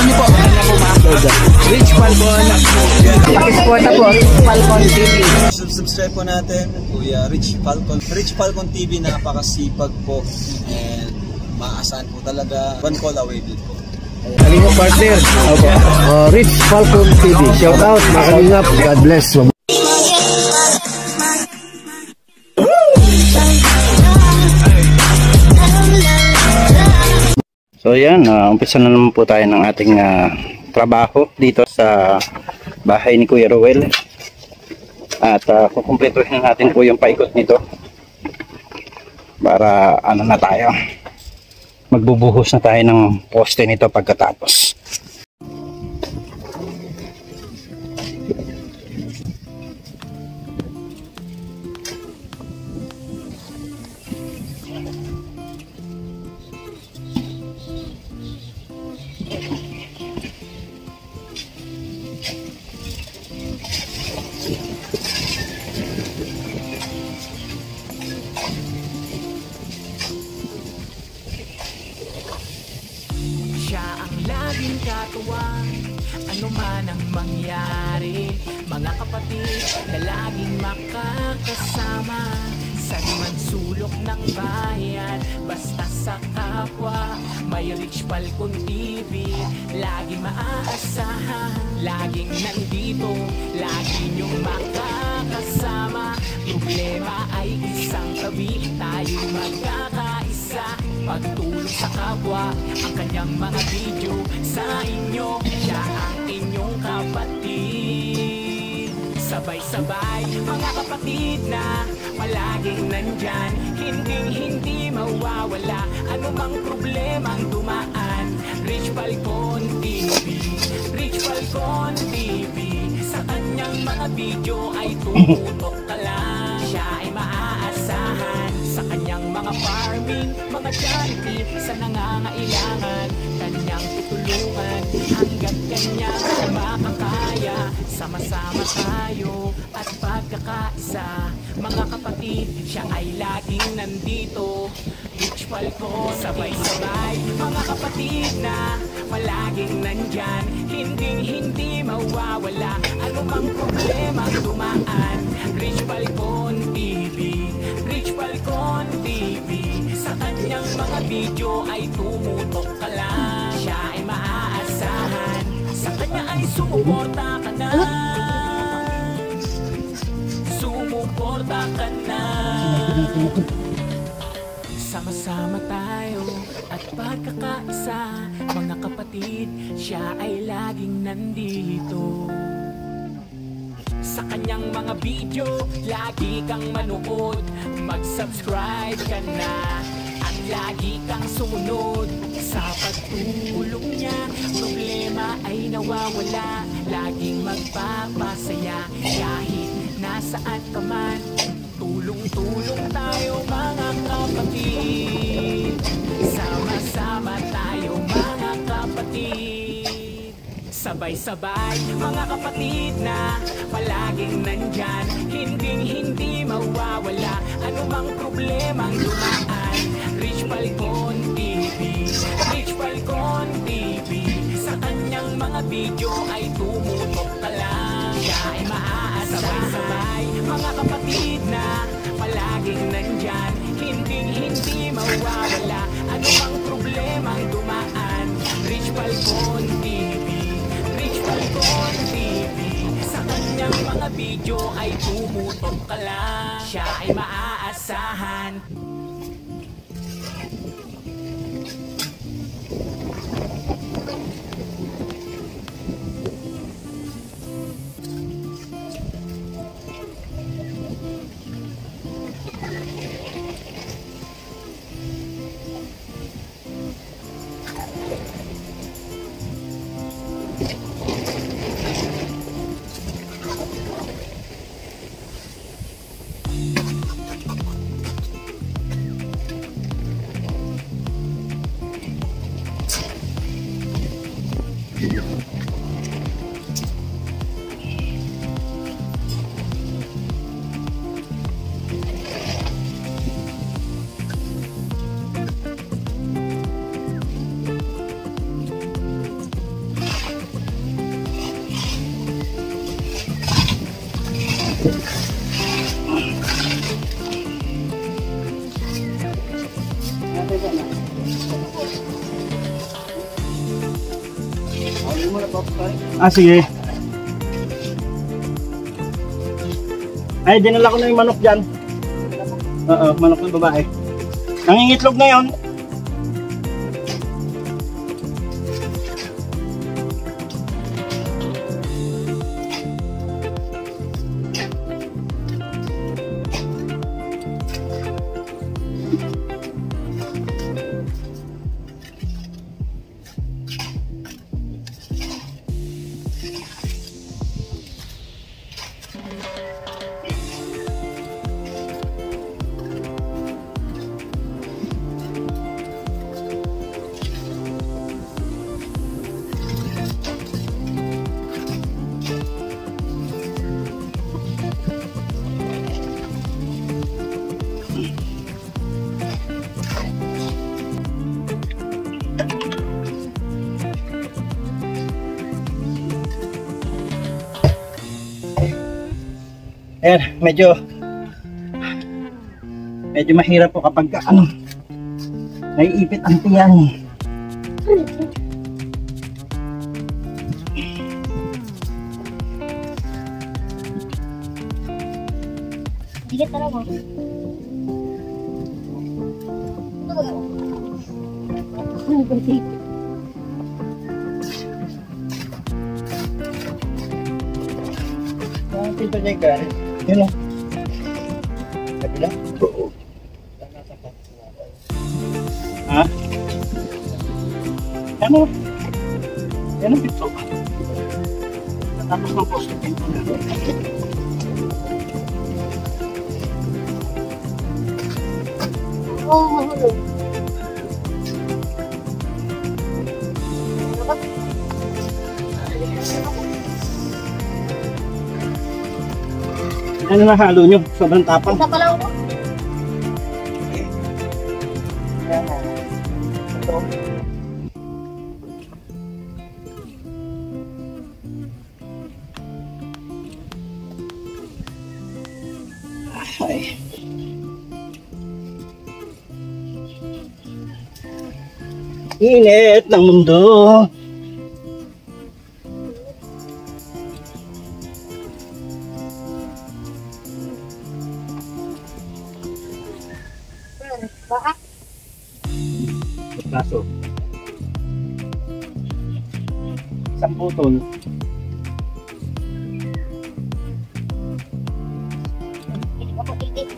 niyo po. Ano po ma-upload? Rich Falcon. Pakisuporta po. Rich Falcon TV. Subscribe po natin. Kuya Rich Falcon. Rich Falcon TV, napakasipag po. And maasahan po talaga. One call away din po. Kalingap partner. Okay. Rich Falcon TV. Shout out mga kalingap. God bless. So yan, umpisa na naman po tayo ng ating trabaho dito sa bahay ni Kuya Rowel. At kukumpletuhin natin po yung paikot nito para ano na tayo, magbubuhos na tayo ng poste nito pagkatapos. Laging katuwang, ano man ang mangyari. Mga kapatid na laging makakasama, saan man sulok ng bayan, basta sa kapwa. May Rich Falcon TV, lagi maaasahan. Laging nandito, lagi niyong makakasama. Problema ay isang tabi, tayo'y magkakaisa. Pagtulong sa kapwa, ang kanyang mga video sa inyo, siya ang inyong kapatid. Sabay-sabay, mga kapatid na palaging nandyan, hindi mawawala, anumang problemang dumaan. Rich Falcon TV, Rich Falcon TV, sa kanyang mga video ay tumutok ka lang. Siya ay maaasahan sa kanyang mga farming, mga charity, sa nangangailangan, kanyang tutulungan hanggat kanyang makakaya. Sama-sama tayo at pagkakaisa, mga kapatid, siya ay laging nandito. Rich Falcon, sabay-sabay, mga kapatid na palaging nandyan, hindi mawawala, anumang problema dumaan. Rich Falcon TV, Rich Falcon TV, sa kanyang mga video ay tumutok ka lang. Siya ay maaasahan, sa kanya ay sumuporta ka na. Sumuporta ka na. Sama-sama tayo at pagkakaisa, mga kapatid, siya ay laging nandito. Sa kanyang mga video, lagi kang manood, mag-subscribe ka na at lagi kang sumunod. Sa pagtulong niya, problema ay nawawala, laging magpapasaya kahit nasaan ka man. Tulong-tulong tayo mga kapatid, sama-sama tayo mga kapatid. Sabay-sabay, mga kapatid na palaging nandyan, hindi mawawala, anumang problemang dumaan. Rich Falcon TV, Rich Falcon TV, sa kanyang mga video ay tumutok ka lang. Siya ay maaasahan, mga kapatid na palaging nandyan, hindi mawawala, anumang problemang dumaan. Rich Falcon TV, Rich Falcon TV, sa kanyang mga video ay tumutok ka lang. Siya ay maaasahan. Sige. Ay, dinala ko na yung manok dyan. Oo, manok ng babae. Nangingitlog na yun. Ayan, medyo mahirap po kapag naiipit ang tiyan. Dikit talaga. Ito niya guys. Yun o. Kabila? Oo. Ha? Ano? Yan ang pito. Natapos ng posto pito na. Oo, hello. Ano na halo nyo? Sobrang tapang. Isa pala ako. Ay. Init ng mundo. Baka? Kaso. Isang putol. Ako titik.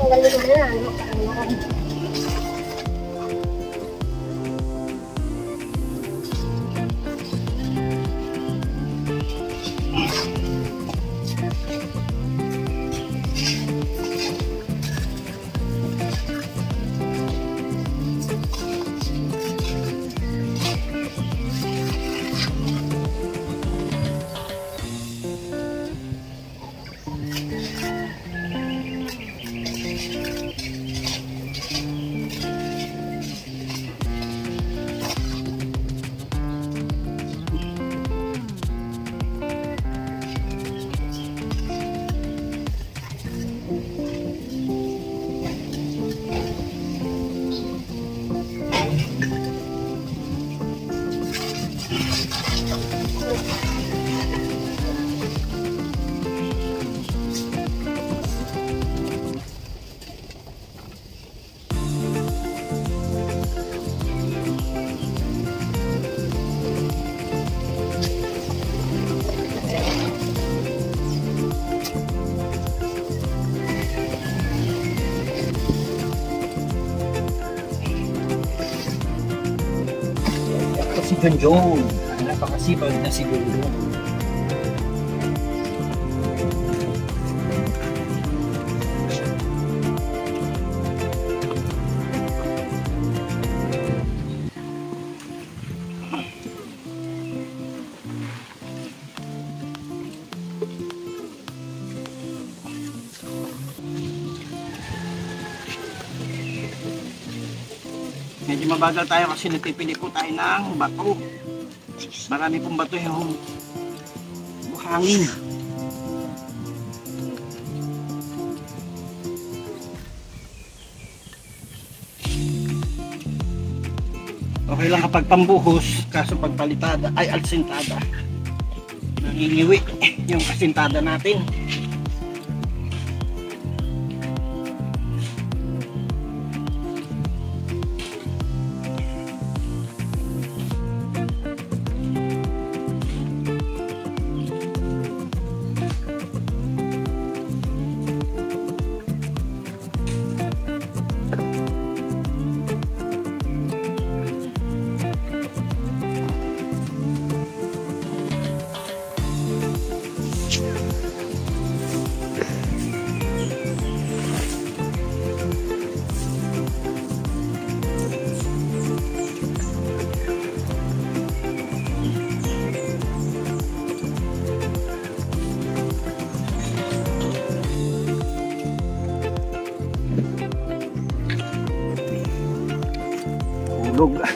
Ang galing na ano. Yun. Napakasipag na siguro. Medyo mabagal tayo kasi nagpipili po tayo ng bato. Marami pong bato yung buhangin. Okay lang kapag pambuhos, kaso pag palitada ay alsintada, nangingiwi yung asintada natin. Hulog.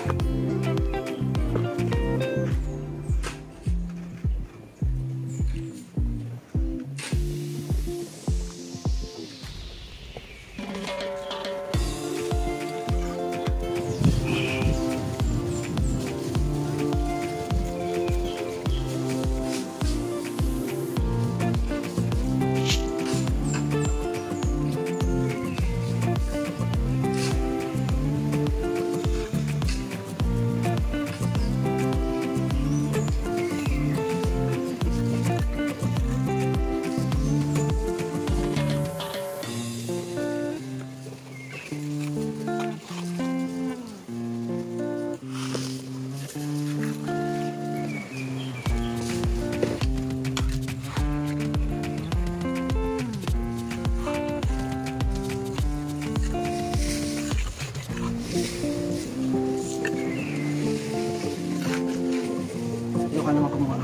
Ka naman kumuha.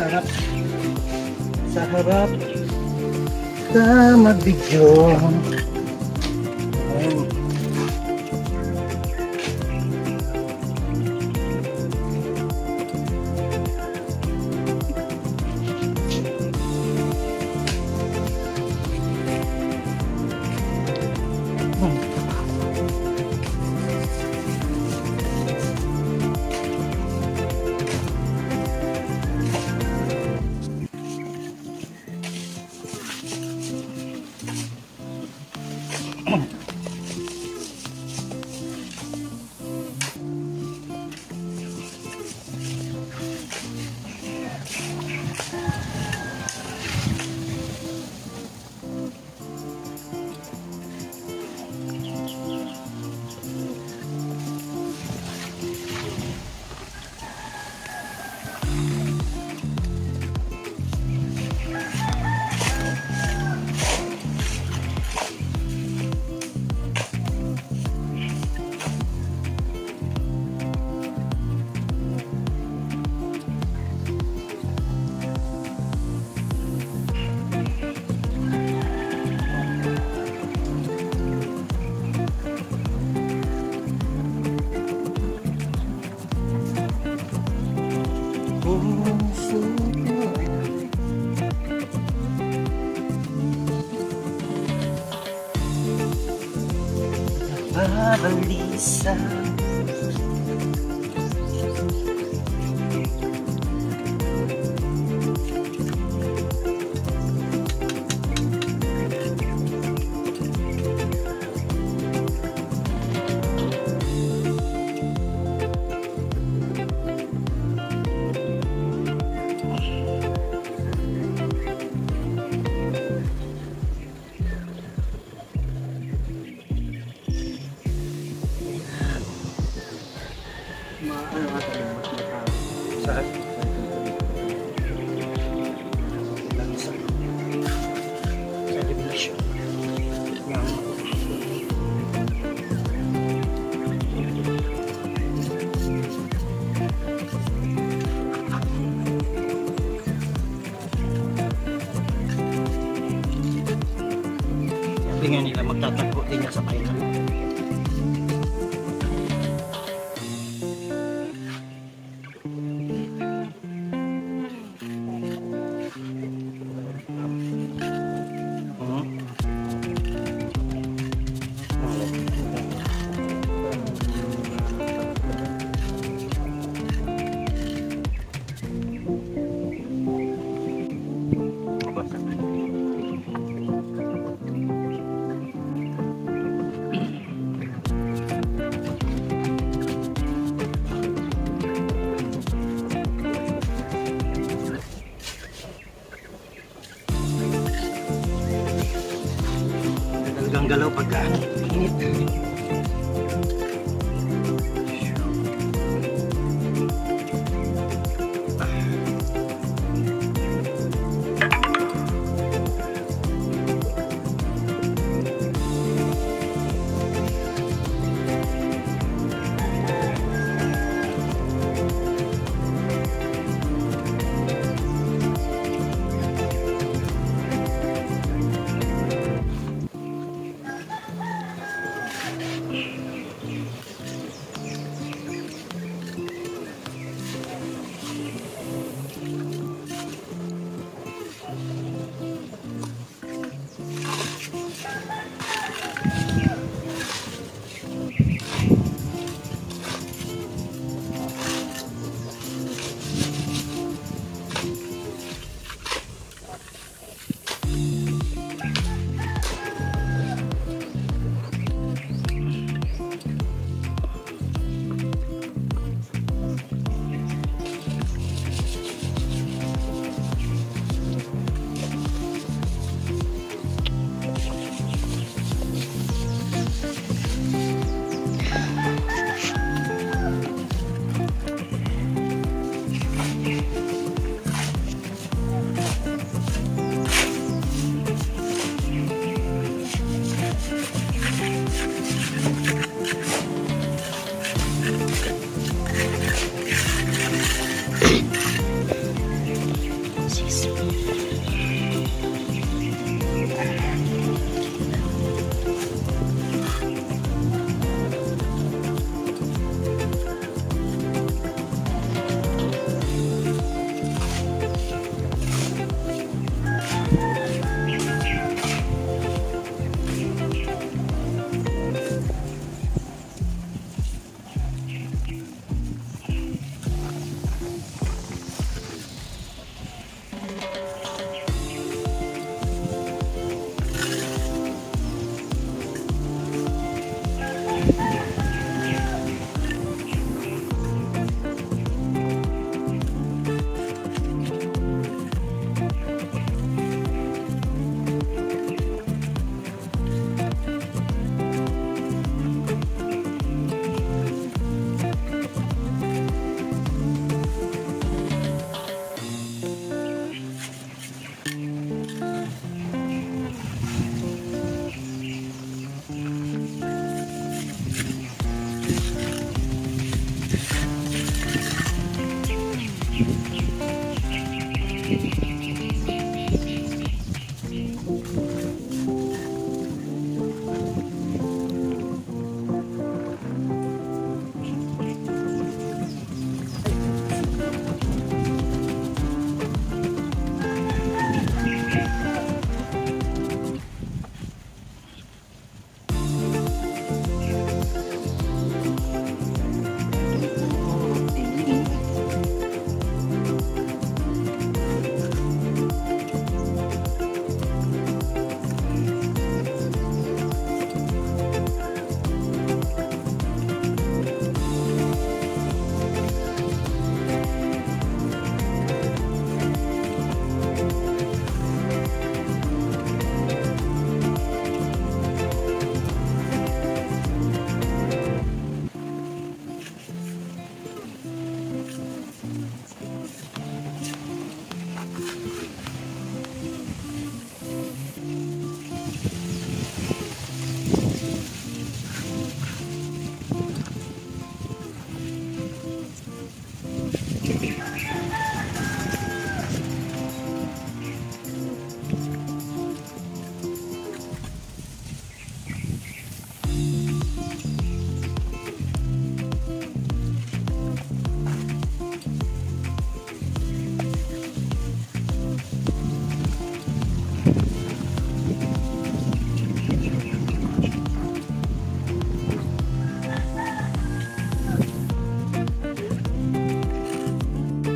Sarap. Sa harap ka magbigyo. Ayun. Balisa. Sabi nga nila magtatagpo din niya sa kainan. Talagang galaw pagka init.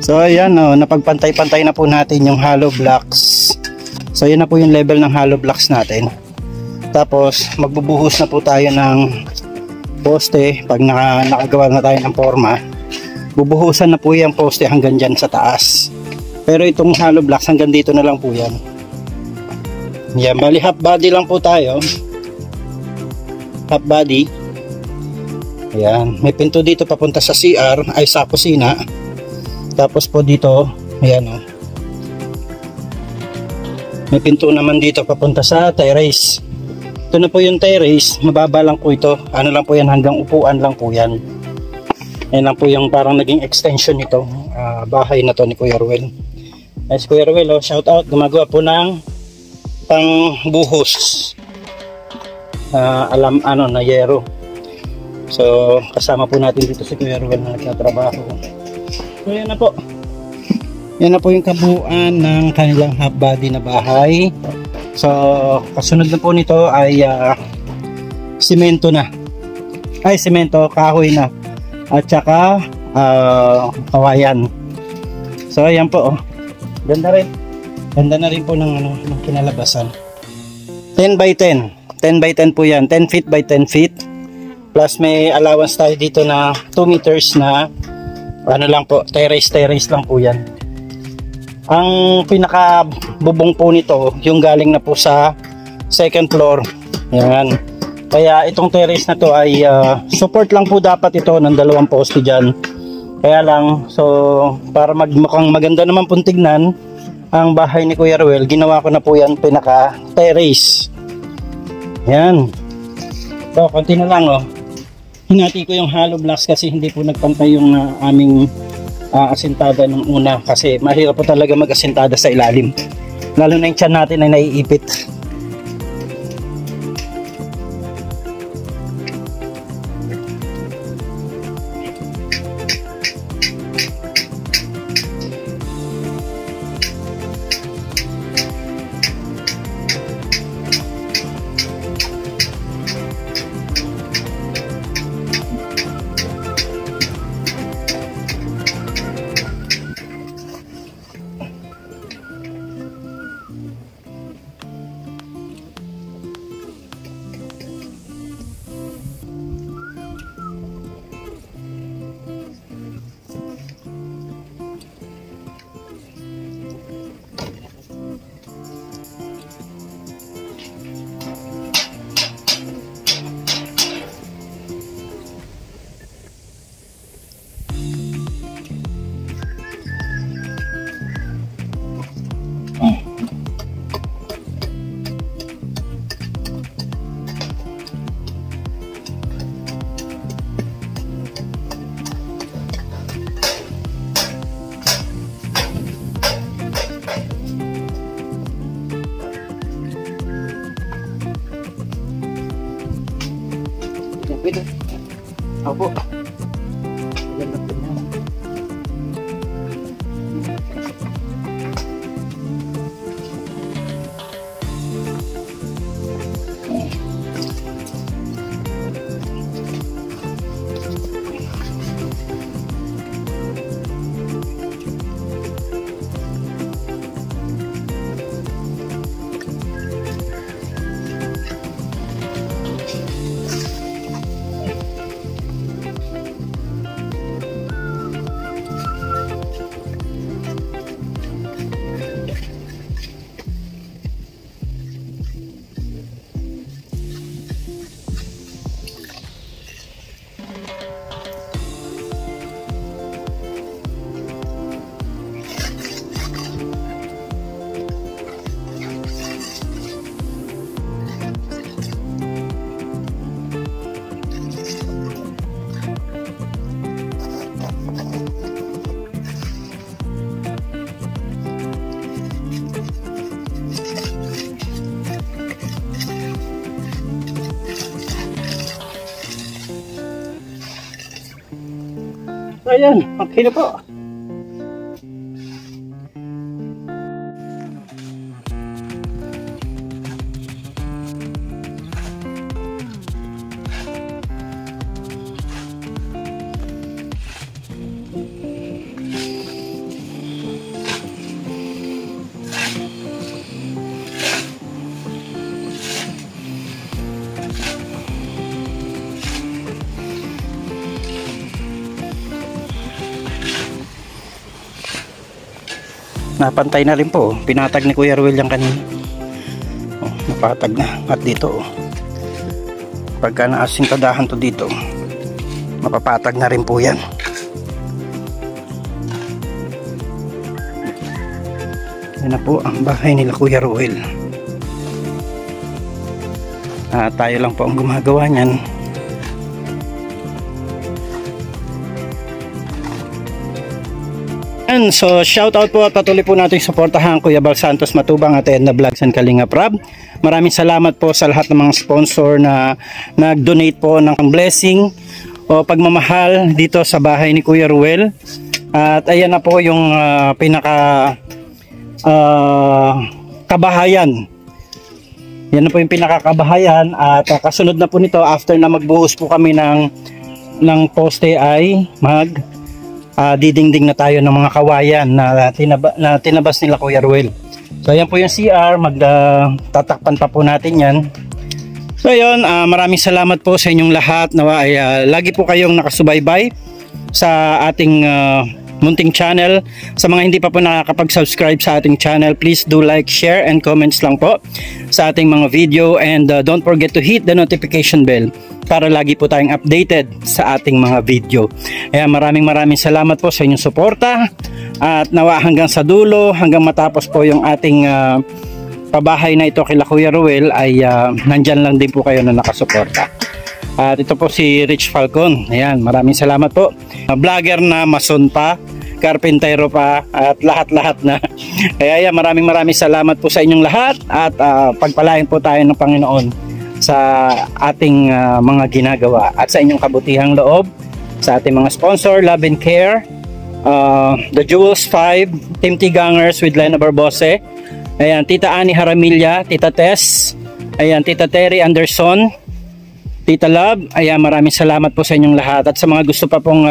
So ayan, napagpantay-pantay na po natin yung hollow blocks. So yan na po yung level ng hollow blocks natin. Tapos magbubuhos na po tayo ng poste. Pag nakagawa na tayo ng forma, bubuhusan na po yung poste hanggang dyan sa taas. Pero itong hollow blocks hanggang dito na lang po yan. Yan, bali half body lang po tayo. Half body. Ayan, may pinto dito papunta sa CR, ay sa kusina. Tapos po dito, ayan o. May pinto naman dito papunta sa terrace. Ito na po yung terrace, mababa lang po ito. Ano lang po yan, hanggang upuan lang po yan. Ayan lang po yung parang naging extension nito, bahay na to ni Kuya Ruel. Ay, si Kuya Ruel, shout out, gumagawa po ng pangbuhos. Na yero. So kasama po natin dito si Kuya Ruel na nagtatrabaho. So yan na po. Yan na po yung kabuuan ng kanilang half body na bahay. So kasunod na po nito ay simento na. Ay simento, kahoy na. At saka kawayan. So ayan po oh. Ganda rin. Ganda na rin po ng kinalabasan. 10 by 10. 10 by 10 po yan. 10 feet by 10 feet. Plus may allowance tayo dito na 2 meters na ano lang po, terrace lang po yan. Ang pinaka bubong po nito, yung galing na po sa second floor. Yan. Kaya itong terrace na to ay support lang po dapat ito ng 2 poste dyan. Kaya lang, so para mukhang maganda naman pong tignan ang bahay ni Kuya Ruel, ginawa ko na po yan pinaka terrace. Yan. So, konti na lang oh. Hinati ko yung hollow blocks kasi hindi po nagpantay yung aming asintada nung una kasi mahirap po talaga mag-asintada sa ilalim. Lalo na yung tiyan natin ay naiipit. Pwede. Opo. Ganda po na. Ayan, okay na po. napantay na rin po. Pinatag ni Kuya Ruel yan kanina. Oh, napatag na. At dito, pagka naasintadahan to dito, mapapatag na rin po yan. Yan na po ang bahay nila Kuya Ruel. Tayo lang po ang gumagawa niyan. So shout out po at patuloy po natin suportahan Kuya Bal Santos Matubang at Edna Vlogs and Kalinga Prab. Maraming salamat po sa lahat ng mga sponsor na nag-donate po ng blessing o pagmamahal dito sa bahay ni Kuya Ruel. At ayan na po yung pinaka kabahayan. Yan na po yung pinakakabahayan at kasunod na po nito after na magbuhos po kami ng poste ay didingding na tayo ng mga kawayan na tinabas nila Kuya Ruel. So ayan po yung CR, tatakpan pa po natin yan. So ayun, maraming salamat po sa inyong lahat. Nawa ay lagi po kayong nakasubaybay sa ating munting channel. Sa mga hindi pa po nakakapag-subscribe sa ating channel, please do like, share, and comments lang po sa ating mga video, and don't forget to hit the notification bell para lagi po tayong updated sa ating mga video. Kaya maraming salamat po sa inyong suporta, at nawa hanggang sa dulo, hanggang matapos po yung ating pabahay na ito kila Kuya Ruel ay nandyan lang din po kayo na nakasuporta. At ito po si Rich Falcon. Ayan, maraming salamat po. Vlogger na, mason pa, karpentero pa, at lahat-lahat na. Kaya maraming salamat po sa inyong lahat, at pagpalain po tayo ng Panginoon sa ating mga ginagawa at sa inyong kabutihang loob, sa ating mga sponsor, Love and Care, The Jewels 5, Team Tigangers with Lena Barbose, ayan, Tita Ani Haramilla, Tita Tess, ayan, Tita Terry Anderson, Tita Love, ayan, maraming salamat po sa inyong lahat. At sa mga gusto pa pong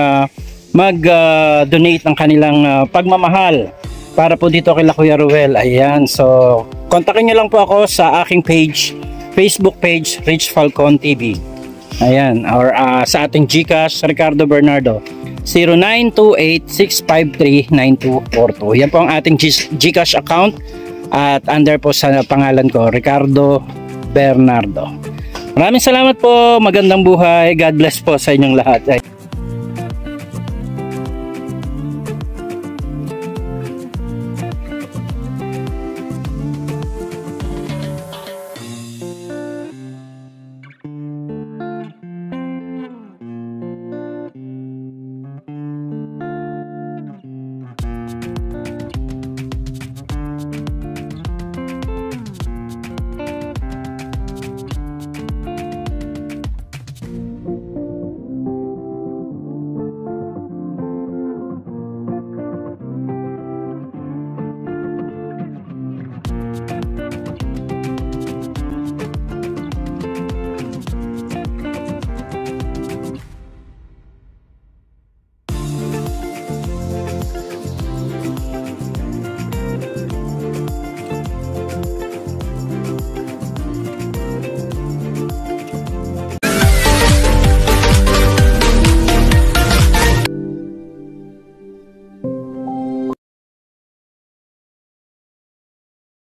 mag-donate ng kanilang pagmamahal para po dito kay Kuya Ruel, ayan, so kontakin nyo lang po ako sa aking page, Facebook page, Rich Falcon TV, ayan, or sa ating GCash, Ricardo Bernardo, 0928-653-9242. Yan po ang ating GCash account, at under po sa pangalan ko, Ricardo Bernardo. Maraming salamat po, magandang buhay, God bless po sa inyong lahat.